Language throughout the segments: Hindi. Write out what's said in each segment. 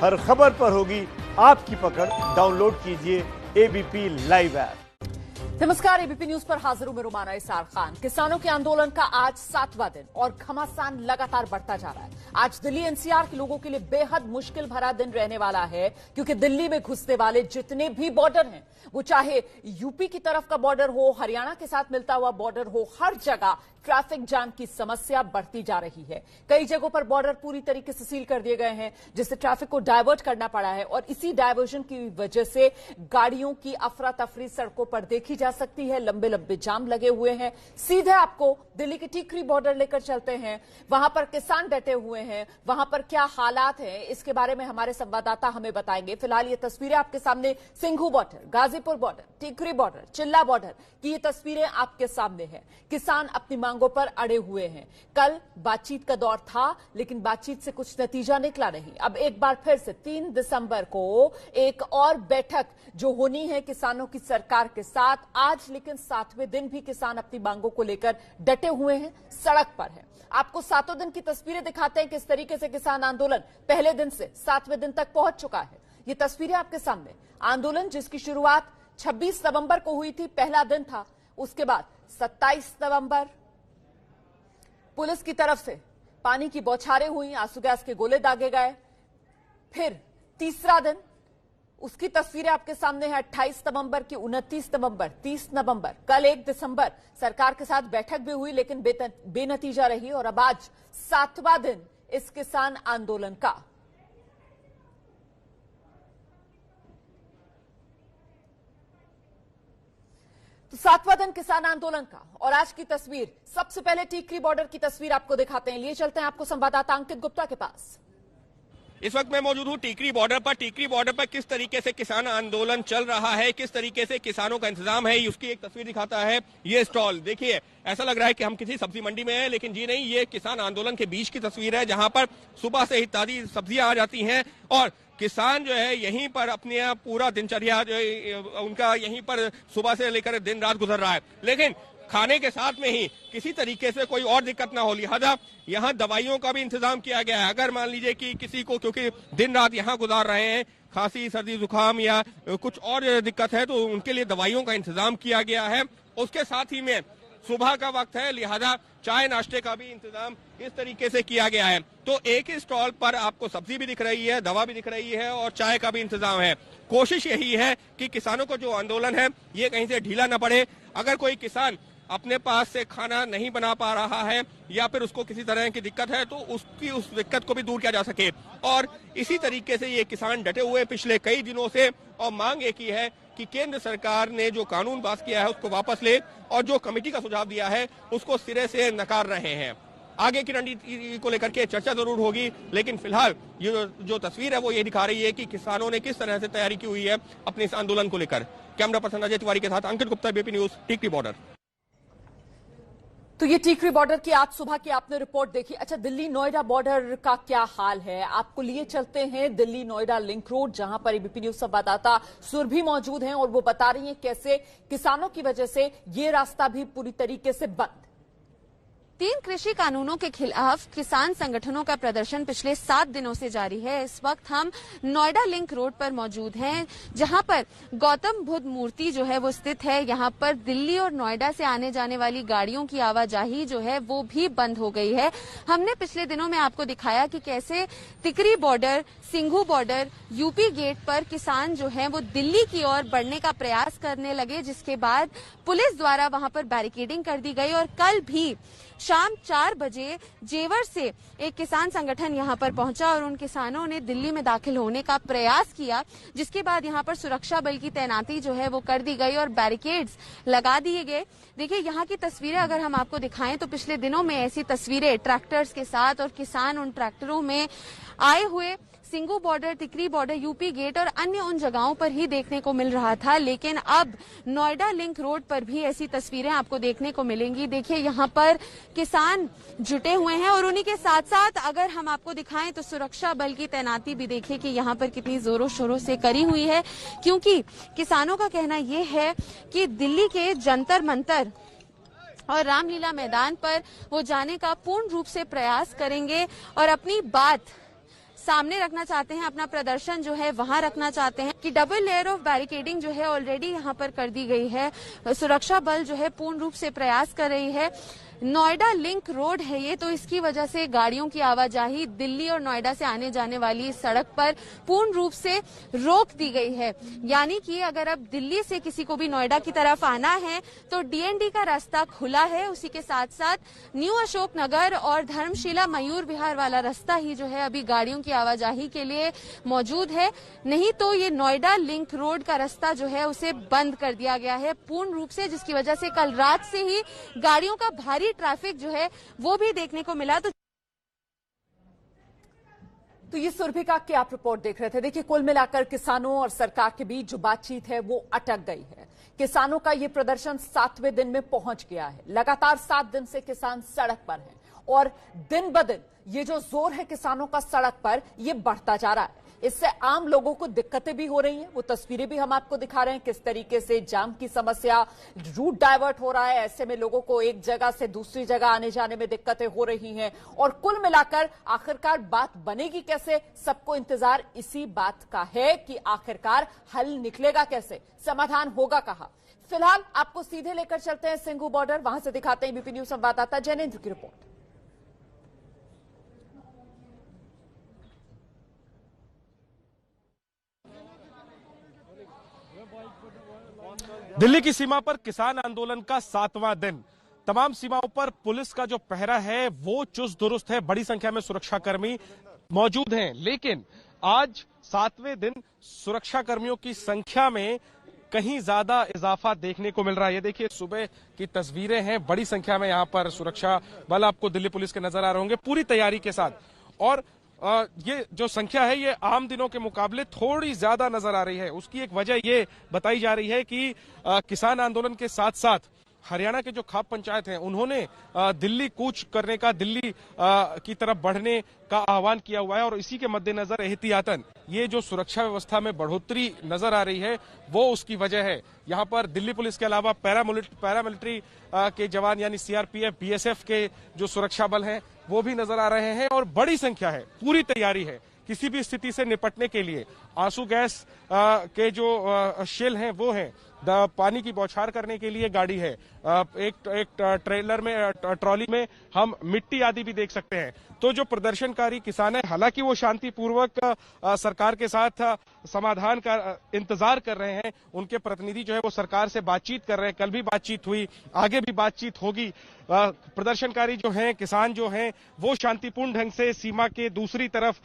हर खबर पर होगी आपकी पकड़। डाउनलोड कीजिए एबीपी लाइव ऐप। नमस्कार, एबीपी न्यूज पर हाजिर हूं मैं रुमाना इसार खान। किसानों के आंदोलन का आज 7वां दिन और घमासान लगातार बढ़ता जा रहा है। आज दिल्ली एनसीआर के लोगों के लिए बेहद मुश्किल भरा दिन रहने वाला है, क्योंकि दिल्ली में घुसने वाले जितने भी बॉर्डर हैं, वो चाहे यूपी की तरफ का बॉर्डर हो, हरियाणा के साथ मिलता हुआ बॉर्डर हो, हर जगह ट्रैफिक जाम की समस्या बढ़ती जा रही है। कई जगहों पर बॉर्डर पूरी तरीके से सील कर दिए गए हैं, जिससे ट्रैफिक को डायवर्ट करना पड़ा है और इसी डायवर्जन की वजह से गाड़ियों की अफरा तफरी सड़कों पर देखी जा सकती है। लंबे लंबे जाम लगे हुए हैं। सीधे आपको दिल्ली की टीकरी बॉर्डर लेकर चलते हैं। वहां पर किसान डटे हुए हैं, वहां पर क्या हालात हैं, इसके बारे में हमारे संवाददाता हमें बताएंगे। फिलहाल ये तस्वीरें आपके सामने Singhu border, Ghazipur border, Tikri border, चिल्ला बॉर्डर की ये तस्वीरें आपके सामने हैं। किसान अपनी मांगों पर अड़े हुए हैं। कल बातचीत का दौर था, लेकिन बातचीत से कुछ नतीजा निकला नहीं। अब एक बार फिर से 3 दिसंबर को एक और बैठक जो होनी है किसानों की सरकार के साथ आज, लेकिन 7वें दिन भी किसान अपनी मांगों को लेकर डटे हुए हैं, सड़क पर है। आपको 7वें दिन की तस्वीरें दिखाते हैं, किस तरीके से किसान आंदोलन पहले दिन से 7वें दिन तक पहुंच चुका है। ये तस्वीरें आपके सामने। आंदोलन जिसकी शुरुआत 26 नवंबर को हुई थी, पहला दिन था। उसके बाद 27 नवंबर पुलिस की तरफ से पानी की बौछारें हुई, आंसू गैस के गोले दागे गए। फिर तीसरा दिन, उसकी तस्वीरें आपके सामने है। 28 नवंबर की, 29 नवंबर, 30 नवंबर, कल 1 दिसंबर सरकार के साथ बैठक भी हुई, लेकिन बेनतीजा रही। और अब आज 7वां दिन इस किसान आंदोलन का। तो 7वां दिन किसान आंदोलन का और आज की तस्वीर। सबसे पहले टीकरी बॉर्डर की तस्वीर आपको दिखाते हैं। लिए चलते हैं आपको संवाददाता अंकित गुप्ता के पास। इस वक्त मैं मौजूद हूँ टीकरी बॉर्डर पर। टीकरी बॉर्डर पर किस तरीके से किसान आंदोलन चल रहा है, किस तरीके से किसानों का इंतजाम है, उसकी एक तस्वीर दिखाता है ये स्टॉल। देखिए, ऐसा लग रहा है कि हम किसी सब्जी मंडी में हैं, लेकिन जी नहीं, ये किसान आंदोलन के बीच की तस्वीर है, जहां पर सुबह से ही ताजी सब्जियां आ जाती हैं और किसान जो है यहीं पर अपने पूरा दिनचर्या जो उनका यहीं पर सुबह से लेकर दिन रात गुजर रहा है। लेकिन खाने के साथ में ही किसी तरीके से कोई और दिक्कत ना हो, लिहाजा यहाँ दवाइयों का भी इंतजाम किया गया है। अगर मान लीजिए कि किसी को, क्योंकि दिन रात यहाँ गुजार रहे हैं, खांसी, सर्दी, जुकाम या कुछ और दिक्कत है, तो उनके लिए दवाइयों का इंतजाम किया गया है। उसके साथ ही में सुबह का वक्त है, लिहाजा चाय नाश्ते का भी इंतजाम इस तरीके से किया गया है। तो एक ही स्टॉल पर आपको सब्जी भी दिख रही है, दवा भी दिख रही है और चाय का भी इंतजाम है। कोशिश यही है कि किसानों को जो आंदोलन है ये कहीं से ढीला न पड़े। अगर कोई किसान अपने पास से खाना नहीं बना पा रहा है या फिर उसको किसी तरह की दिक्कत है, तो उसकी उस दिक्कत को भी दूर किया जा सके। और इसी तरीके से ये किसान डटे हुए पिछले कई दिनों से, और मांग एक ही है कि केंद्र सरकार ने जो कानून पास किया है उसको वापस ले और जो कमेटी का सुझाव दिया है उसको सिरे से नकार रहे हैं। आगे की रणनीति को लेकर के चर्चा जरूर होगी, लेकिन फिलहाल ये जो तस्वीर है वो ये दिखा रही है कि किसानों ने किस तरह से तैयारी की हुई है अपने इस आंदोलन को लेकर। कैमरा पर्सन अजय तिवारी के साथ Ankit Gupta, ABP news, Tikri border. तो ये टीकरी बॉर्डर की आज सुबह की आपने रिपोर्ट देखी। अच्छा, दिल्ली नोएडा बॉर्डर का क्या हाल है, आपको लिए चलते हैं दिल्ली नोएडा लिंक रोड, जहां पर एबीपी न्यूज संवाददाता सुरभि मौजूद हैं और वो बता रही हैं कैसे किसानों की वजह से ये रास्ता भी पूरी तरीके से बंद। 3 कृषि कानूनों के खिलाफ किसान संगठनों का प्रदर्शन पिछले 7 दिनों से जारी है। इस वक्त हम नोएडा लिंक रोड पर मौजूद हैं, जहां पर गौतम बुद्ध मूर्ति जो है वो स्थित है। यहां पर दिल्ली और नोएडा से आने जाने वाली गाड़ियों की आवाजाही जो है वो भी बंद हो गई है। हमने पिछले दिनों में आपको दिखाया कि कैसे Tikri border, Singhu border, UP gate पर किसान जो है वो दिल्ली की ओर बढ़ने का प्रयास करने लगे, जिसके बाद पुलिस द्वारा वहां पर बैरिकेडिंग कर दी गई। और कल भी शाम 4 बजे जेवर से एक किसान संगठन यहां पर पहुंचा और उन किसानों ने दिल्ली में दाखिल होने का प्रयास किया, जिसके बाद यहां पर सुरक्षा बल की तैनाती जो है वो कर दी गई और बैरिकेड्स लगा दिए गए। देखिए, यहां की तस्वीरें अगर हम आपको दिखाएं तो पिछले दिनों में ऐसी तस्वीरें ट्रैक्टर्स के साथ और किसान उन ट्रैक्टरों में आए हुए सिंघू बॉर्डर, टिकरी बॉर्डर, यूपी गेट और अन्य उन जगहों पर ही देखने को मिल रहा था। लेकिन अब नोएडा लिंक रोड पर भी ऐसी तस्वीरें आपको देखने को मिलेंगी। देखिए, यहाँ पर किसान जुटे हुए हैं और उन्हीं के साथ साथ अगर हम आपको दिखाएं तो सुरक्षा बल की तैनाती भी देखिए कि यहाँ पर कितनी जोरों शोरों से करी हुई है, क्योंकि किसानों का कहना यह है कि दिल्ली के जंतर मंतर और रामलीला मैदान पर वो जाने का पूर्ण रूप से प्रयास करेंगे और अपनी बात सामने रखना चाहते हैं, अपना प्रदर्शन जो है वहां रखना चाहते हैं कि डबल लेयर ऑफ बैरिकेडिंग जो है ऑलरेडी यहाँ पर कर दी गई है। सुरक्षा बल जो है पूर्ण रूप से प्रयास कर रही है। नोएडा लिंक रोड है ये, तो इसकी वजह से गाड़ियों की आवाजाही दिल्ली और नोएडा से आने जाने वाली इस सड़क पर पूर्ण रूप से रोक दी गई है। यानी कि अगर अब दिल्ली से किसी को भी नोएडा की तरफ आना है तो डीएनडी का रास्ता खुला है। उसी के साथ साथ न्यू अशोक नगर और धर्मशिला मयूर विहार वाला रास्ता ही जो है अभी गाड़ियों की आवाजाही के लिए मौजूद है। नहीं तो ये नोएडा लिंक रोड का रास्ता जो है उसे बंद कर दिया गया है पूर्ण रूप से, जिसकी वजह से कल रात से ही गाड़ियों का भारी ट्रैफिक जो है वो भी देखने को मिला। तो ये सुरभिका की आप रिपोर्ट देख रहे थे। देखिए, कुल मिलाकर किसानों और सरकार के बीच जो बातचीत है वो अटक गई है। किसानों का ये प्रदर्शन 7वें दिन में पहुंच गया है। लगातार 7 दिन से किसान सड़क पर हैं और दिन ब दिन ये जो जोर है किसानों का सड़क पर, ये बढ़ता जा रहा है। इससे आम लोगों को दिक्कतें भी हो रही हैं। वो तस्वीरें भी हम आपको दिखा रहे हैं किस तरीके से जाम की समस्या, रूट डाइवर्ट हो रहा है। ऐसे में लोगों को एक जगह से दूसरी जगह आने जाने में दिक्कतें हो रही हैं। और कुल मिलाकर आखिरकार बात बनेगी कैसे, सबको इंतजार इसी बात का है कि आखिरकार हल निकलेगा कैसे, समाधान होगा कहां। फिलहाल आपको सीधे लेकर चलते हैं सिंघू बॉर्डर, वहां से दिखाते हैं एबीपी न्यूज संवाददाता जैनेंद्र की रिपोर्ट। दिल्ली की सीमा पर किसान आंदोलन का 7वां दिन। तमाम सीमाओं पर पुलिस का जो पहरा है वो चुस्त दुरुस्त है। बड़ी संख्या में सुरक्षाकर्मी मौजूद हैं, लेकिन आज 7वें दिन सुरक्षाकर्मियों की संख्या में कहीं ज्यादा इजाफा देखने को मिल रहा है। ये देखिए, सुबह की तस्वीरें हैं। बड़ी संख्या में यहां पर सुरक्षा बल आपको दिल्ली पुलिस के नजर आ रहे होंगे पूरी तैयारी के साथ। और ये जो संख्या है ये आम दिनों के मुकाबले थोड़ी ज्यादा नजर आ रही है। उसकी एक वजह ये बताई जा रही है कि किसान आंदोलन के साथ साथ हरियाणा के जो खाप पंचायत हैं उन्होंने दिल्ली कूच करने का, दिल्ली की तरफ बढ़ने का आह्वान किया हुआ है। और इसी के मद्देनजर एहतियातन ये जो सुरक्षा व्यवस्था में बढ़ोतरी नजर आ रही है वो उसकी वजह है। यहाँ पर दिल्ली पुलिस के अलावा पैरामिलिट्री के जवान यानी सीआरपीएफ, बीएसएफ के जो सुरक्षा बल हैं वो भी नजर आ रहे हैं। और बड़ी संख्या है, पूरी तैयारी है किसी भी स्थिति से निपटने के लिए। आंसू गैस के जो शेल हैं वो हैं, पानी की बौछार करने के लिए गाड़ी है, एक ट्रेलर में, ट्रॉली में हम मिट्टी आदि भी देख सकते हैं। तो जो प्रदर्शनकारी किसान है, हालांकि वो शांतिपूर्वक सरकार के साथ समाधान का इंतजार कर रहे हैं। उनके प्रतिनिधि जो है वो सरकार से बातचीत कर रहे हैं। कल भी बातचीत हुई, आगे भी बातचीत होगी। प्रदर्शनकारी जो हैं, किसान जो हैं, वो शांतिपूर्ण ढंग से सीमा के दूसरी तरफ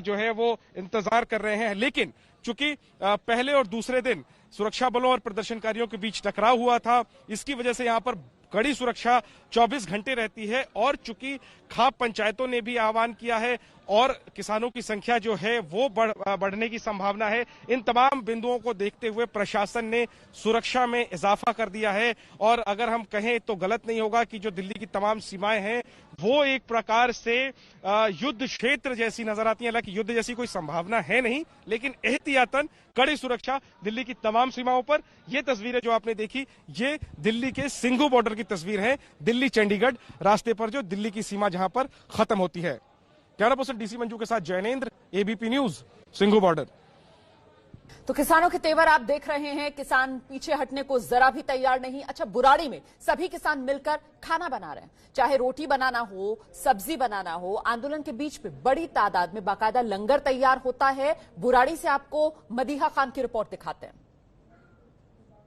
जो है वो इंतजार कर रहे हैं। लेकिन चूंकि पहले और दूसरे दिन सुरक्षा बलों और प्रदर्शनकारियों के बीच टकराव हुआ था, इसकी वजह से यहां पर कड़ी सुरक्षा 24 घंटे रहती है। और चूंकि खाप पंचायतों ने भी आह्वान किया है और किसानों की संख्या जो है वो बढ़ने की संभावना है, इन तमाम बिंदुओं को देखते हुए प्रशासन ने सुरक्षा में इजाफा कर दिया है। और अगर हम कहें तो गलत नहीं होगा कि जो दिल्ली की तमाम सीमाएं हैं वो एक प्रकार से युद्ध क्षेत्र जैसी नजर आती है। हालांकि युद्ध जैसी कोई संभावना है नहीं, लेकिन एहतियातन कड़ी सुरक्षा दिल्ली की तमाम सीमाओं पर। ये तस्वीरें जो आपने देखी, ये दिल्ली के सिंघू बॉर्डर की तस्वीर है, दिल्ली चंडीगढ़ रास्ते पर जो दिल्ली की सीमा जहां पर खत्म होती है। कैमरा पर्सन डीसी मंजू के साथ Jainendra, ABP news, Singhu border. तो किसानों के तेवर आप देख रहे हैं, किसान पीछे हटने को जरा भी तैयार नहीं। अच्छा, बुराड़ी में सभी किसान मिलकर खाना बना रहे हैं, चाहे रोटी बनाना हो, सब्जी बनाना हो। आंदोलन के बीच में बड़ी तादाद में बाकायदा लंगर तैयार होता है। बुराड़ी से आपको मदीहा खान की रिपोर्ट दिखाते हैं।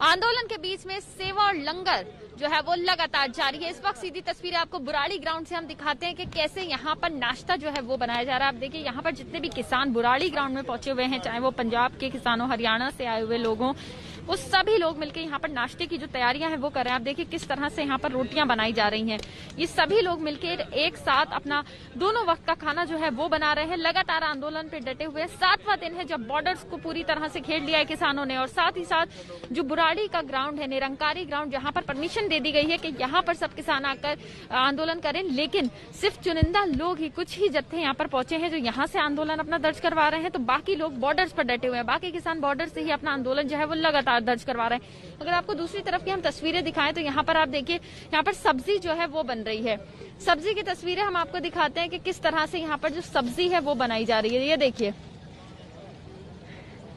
आंदोलन के बीच में सेवा और लंगर जो है वो लगातार जारी है। इस वक्त सीधी तस्वीरें आपको बुराड़ी ग्राउंड से हम दिखाते हैं कि कैसे यहाँ पर नाश्ता जो है वो बनाया जा रहा है। आप देखिए, यहाँ पर जितने भी किसान बुराड़ी ग्राउंड में पहुंचे हुए हैं, चाहे वो पंजाब के किसानों, हरियाणा से आए हुए लोगों, वो सभी लोग मिलकर यहाँ पर नाश्ते की जो तैयारियां हैं वो कर रहे हैं। आप देखिए किस तरह से यहाँ पर रोटियां बनाई जा रही हैं। ये सभी लोग मिलकर एक साथ अपना दोनों वक्त का खाना जो है वो बना रहे हैं। लगातार आंदोलन पे डटे हुए। 7वां दिन है जब बॉर्डर्स को पूरी तरह से घेर लिया है किसानों ने। और साथ ही साथ जो बुराड़ी का ग्राउंड है, निरंकारी ग्राउंड, जहाँ पर परमिशन दे दी गई है कि यहाँ पर सब किसान आकर आंदोलन करें, लेकिन सिर्फ चुनिंदा लोग ही, कुछ ही जत्थे यहाँ पर पहुंचे हैं जो यहाँ से आंदोलन अपना दर्ज करवा रहे हैं। तो बाकी लोग बॉर्डर्स पर डटे हुए हैं। बाकी किसान बॉर्डर से ही अपना आंदोलन जो है वो लगातार एफआईआर दर्ज करवा रहे हैं। अगर आपको दूसरी तरफ की हम तस्वीरें दिखाएं तो यहाँ पर आप देखिए, यहाँ पर सब्जी जो है वो बन रही है। सब्जी की तस्वीरें हम आपको दिखाते हैं कि किस तरह से यहाँ पर जो सब्जी है वो बनाई जा रही है। ये देखिए,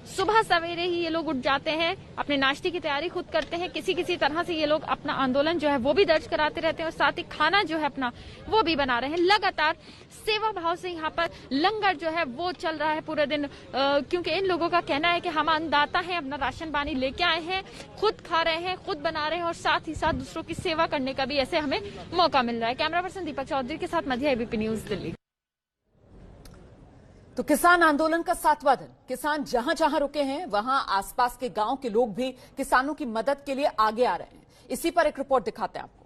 सुबह सवेरे ही ये लोग उठ जाते हैं, अपने नाश्ते की तैयारी खुद करते हैं, किसी किसी तरह से ये लोग अपना आंदोलन जो है वो भी दर्ज कराते रहते हैं और साथ ही खाना जो है अपना वो भी बना रहे हैं। लगातार सेवा भाव से यहाँ पर लंगर जो है वो चल रहा है पूरे दिन, क्योंकि इन लोगों का कहना है कि हम अन्नदाता हैं, अपना राशन पानी लेके आए हैं, खुद खा रहे हैं, खुद बना रहे हैं और साथ ही साथ दूसरों की सेवा करने का भी ऐसे हमें मौका मिल रहा है। कैमरा पर्सन दीपक चौधरी के साथ मध्य एबीपी न्यूज, दिल्ली। तो किसान आंदोलन का 7वां दिन, किसान जहां जहां रुके हैं वहां आसपास के गांव के लोग भी किसानों की मदद के लिए आगे आ रहे हैं। इसी पर एक रिपोर्ट दिखाते हैं आपको।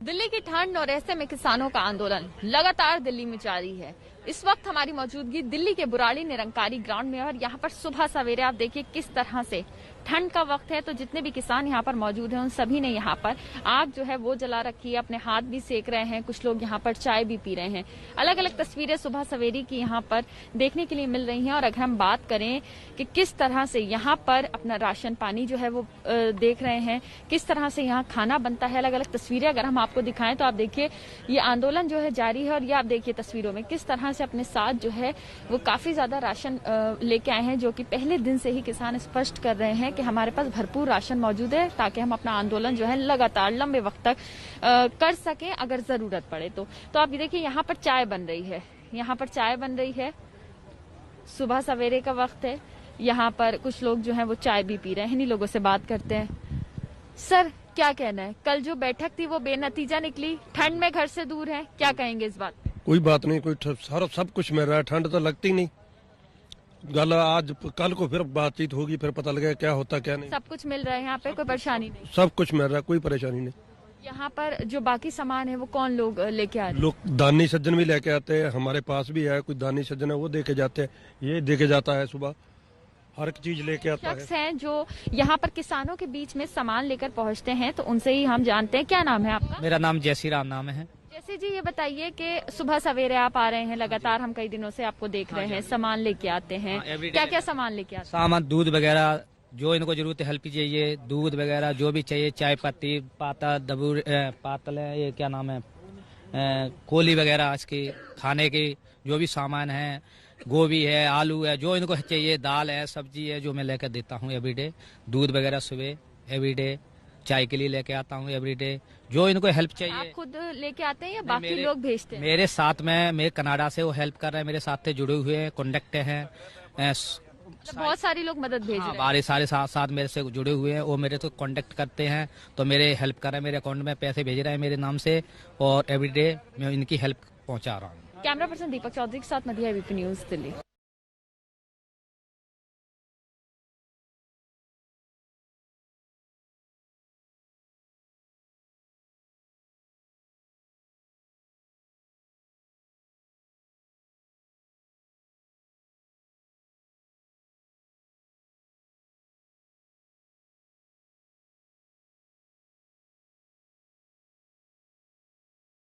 दिल्ली की ठंड और ऐसे में किसानों का आंदोलन लगातार दिल्ली में जारी है। इस वक्त हमारी मौजूदगी दिल्ली के बुराड़ी निरंकारी ग्राउंड में है और यहाँ पर सुबह सवेरे आप देखिए किस तरह से ठंड का वक्त है, तो जितने भी किसान यहाँ पर मौजूद हैं उन सभी ने यहाँ पर आग जो है वो जला रखी है, अपने हाथ भी सेक रहे हैं, कुछ लोग यहाँ पर चाय भी पी रहे हैं। अलग अलग तस्वीरें सुबह सवेरे की यहाँ पर देखने के लिए मिल रही हैं। और अगर हम बात करें कि किस तरह से यहाँ पर अपना राशन पानी जो है वो देख रहे हैं, किस तरह से यहाँ खाना बनता है, अलग अलग तस्वीरें अगर हम आपको दिखाएं तो आप देखिए ये आंदोलन जो है जारी है और ये आप देखिए तस्वीरों में किस तरह से अपने साथ जो है वो काफी ज्यादा राशन लेके आए हैं, जो कि पहले दिन से ही किसान स्पष्ट कर रहे हैं कि हमारे पास भरपूर राशन मौजूद है ताकि हम अपना आंदोलन जो है लगातार लंबे वक्त तक कर सकें अगर जरूरत पड़े तो। आप देखिए यहाँ पर चाय बन रही है, यहाँ पर चाय बन रही है, सुबह सवेरे का वक्त है, यहाँ पर कुछ लोग जो है वो चाय भी पी रहे हैं। इन्हीं लोगों से बात करते हैं। सर, क्या कहना है, कल जो बैठक थी वो बेनतीजा निकली, ठंड में घर से दूर है, क्या कहेंगे इस बात? कोई बात नहीं, कोई सारा सब कुछ मिल रहा है, ठंड तो लगती नहीं। गल आज कल को फिर बातचीत होगी, फिर पता लगेगा क्या होता क्या नहीं। सब कुछ मिल रहा है यहाँ पे, कोई परेशानी नहीं? सब कुछ मिल रहा है, कोई परेशानी नहीं। यहाँ पर जो बाकी सामान है वो कौन लोग लेके आ रहे हैं? लोग दानी सज्जन भी लेके आते हैं, हमारे पास भी है कोई दानी सज्जन है, वो देके जाते हैं, ये देके जाता है, सुबह हर एक चीज लेके आता है। शख्स हैं जो यहाँ पर किसानों के बीच में सामान लेकर पहुँचते हैं, तो उनसे ही हम जानते हैं। क्या नाम है आपका? मेरा नाम जयसी राम नाम है। जैसे जी, ये बताइए कि सुबह सवेरे आप आ रहे हैं, लगातार हम कई दिनों से आपको देख रहे हैं, सामान लेके आते हैं, क्या क्या सामान लेके आते हैं? सामान दूध वगैरह जो इनको जरूरत है, हेल्प चाहिए, दूध वगैरह जो भी चाहिए, चाय पत्ती, पाता, दबूर, पातल है, ये क्या नाम है, कोली वगैरह, इसकी खाने की जो भी सामान है, गोभी है, आलू है, जो इनको चाहिए, दाल है, सब्जी है, जो मैं लेकर देता हूँ एवरीडे। दूध वगैरह सुबह एवरीडे, चाय के लिए लेके आता हूँ एवरीडे, जो इनको हेल्प चाहिए। आप खुद लेके आते हैं या बाकी लोग भेजते हैं? मेरे साथ में, मेरे कनाडा से वो हेल्प कर रहे हैं, मेरे साथ से जुड़े हुए कॉन्टेक्ट हैं, बहुत सारी लोग मदद भेज रहे हैं। हमारे सारे साथ मेरे से जुड़े हुए हैं, वो मेरे से कांटेक्ट करते हैं, तो मेरे हेल्प कर रहे हैं, मेरे अकाउंट में पैसे भेज रहे हैं मेरे नाम से, और एवरीडे मैं इनकी हेल्प पहुंचा रहा हूँ। कैमरा पर्सन दीपक चौधरी के साथ मध्य एबीपी न्यूज, दिल्ली।